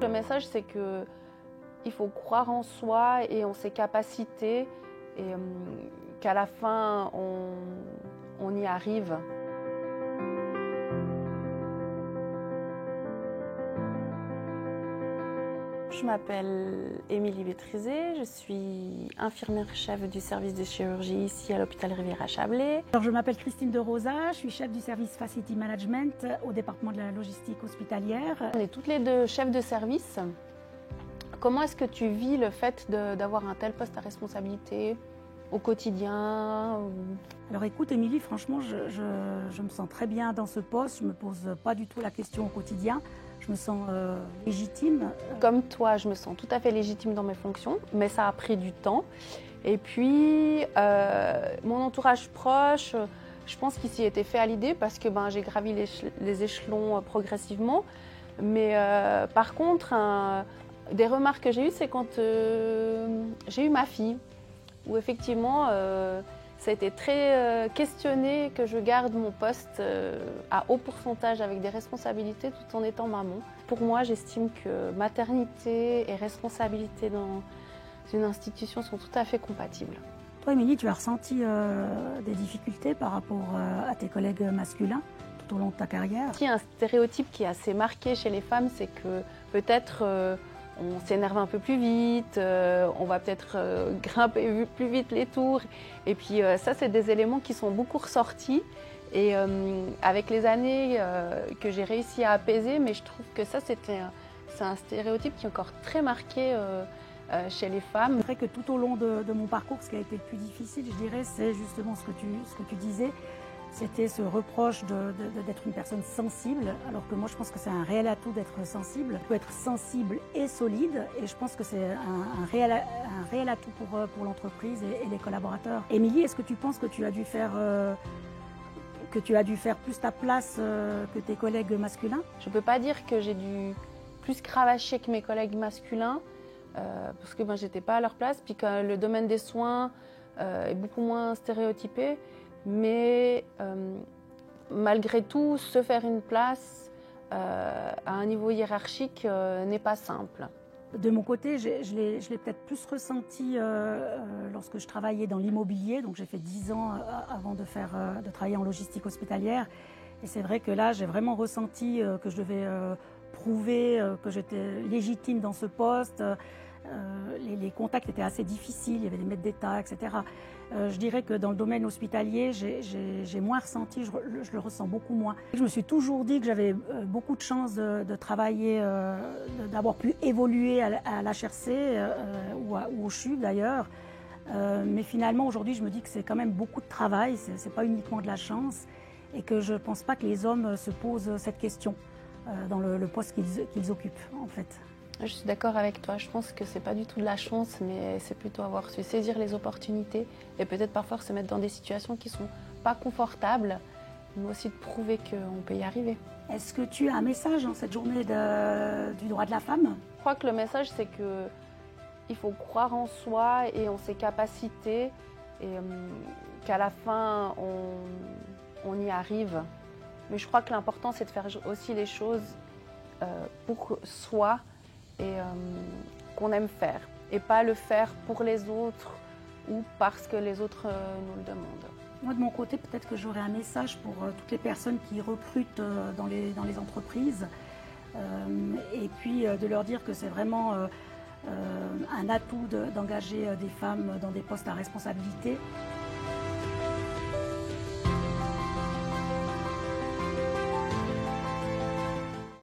Le message, c'est que il faut croire en soi et en ses capacités et qu'à la fin, on y arrive. Je m'appelle Émilie Bétrizé, je suis infirmière-chef du service de chirurgie ici à l'hôpital Riviera-Chablais. Alors, je m'appelle Christine de Rosa, je suis chef du service Facility Management au département de la logistique hospitalière. On est toutes les deux chefs de service. Comment est-ce que tu vis le fait d'avoir un tel poste à responsabilité au quotidien? Alors écoute Émilie, franchement, je me sens très bien dans ce poste, je ne me pose pas du tout la question au quotidien. Je me sens légitime. Comme toi, je me sens tout à fait légitime dans mes fonctions, mais ça a pris du temps. Et puis, mon entourage proche, je pense qu'il s'y était fait à l'idée parce que j'ai gravi les échelons progressivement. Mais par contre, des remarques que j'ai eues, c'est quand j'ai eu ma fille, où effectivement, ça a été très questionné que je garde mon poste à haut pourcentage avec des responsabilités tout en étant maman. Pour moi, j'estime que maternité et responsabilité dans une institution sont tout à fait compatibles. Toi, Émilie, tu as ressenti des difficultés par rapport à tes collègues masculins tout au long de ta carrière? Il y a un stéréotype qui est assez marqué chez les femmes, c'est que peut-être on s'énerve un peu plus vite, on va peut-être grimper plus vite les tours. Et puis ça, c'est des éléments qui sont beaucoup ressortis. Et avec les années que j'ai réussi à apaiser, mais je trouve que ça, c'est un stéréotype qui est encore très marqué chez les femmes. C'est vrai que tout au long de mon parcours, ce qui a été le plus difficile, je dirais, c'est justement ce que tu disais. C'était ce reproche d'être une personne sensible, alors que moi je pense que c'est un réel atout d'être sensible. On peut être sensible et solide, et je pense que c'est un réel atout pour l'entreprise et les collaborateurs. Émilie, est-ce que tu penses que tu as dû faire plus ta place que tes collègues masculins? Je ne peux pas dire que j'ai dû plus cravacher que mes collègues masculins, parce que j'étais pas à leur place, puis que le domaine des soins est beaucoup moins stéréotypé. Mais malgré tout, se faire une place à un niveau hiérarchique n'est pas simple. De mon côté, je l'ai peut-être plus ressenti lorsque je travaillais dans l'immobilier. Donc j'ai fait 10 ans avant de travailler en logistique hospitalière. Et c'est vrai que là, j'ai vraiment ressenti que je devais prouver que j'étais légitime dans ce poste. Les contacts étaient assez difficiles, il y avait des maîtres d'État, etc. Je dirais que dans le domaine hospitalier, j'ai moins ressenti, je le ressens beaucoup moins. Je me suis toujours dit que j'avais beaucoup de chance de travailler, d'avoir pu évoluer à l'HRC ou au CHUV d'ailleurs. Mais finalement, aujourd'hui, je me dis que c'est quand même beaucoup de travail, c'est pas uniquement de la chance, et que je ne pense pas que les hommes se posent cette question dans le poste qu'ils occupent, en fait. Je suis d'accord avec toi, je pense que c'est pas du tout de la chance, mais c'est plutôt avoir su saisir les opportunités et peut-être parfois se mettre dans des situations qui sont pas confortables, mais aussi de prouver qu'on peut y arriver. Est-ce que tu as un message dans cette journée du droit de la femme? Je crois que le message, c'est qu'il faut croire en soi et en ses capacités et qu'à la fin, on y arrive. Mais je crois que l'important, c'est de faire aussi les choses pour soi et qu'on aime faire, et pas le faire pour les autres ou parce que les autres nous le demandent. Moi, de mon côté, peut-être que j'aurais un message pour toutes les personnes qui recrutent dans les entreprises, et puis de leur dire que c'est vraiment un atout d'engager des femmes dans des postes à responsabilité.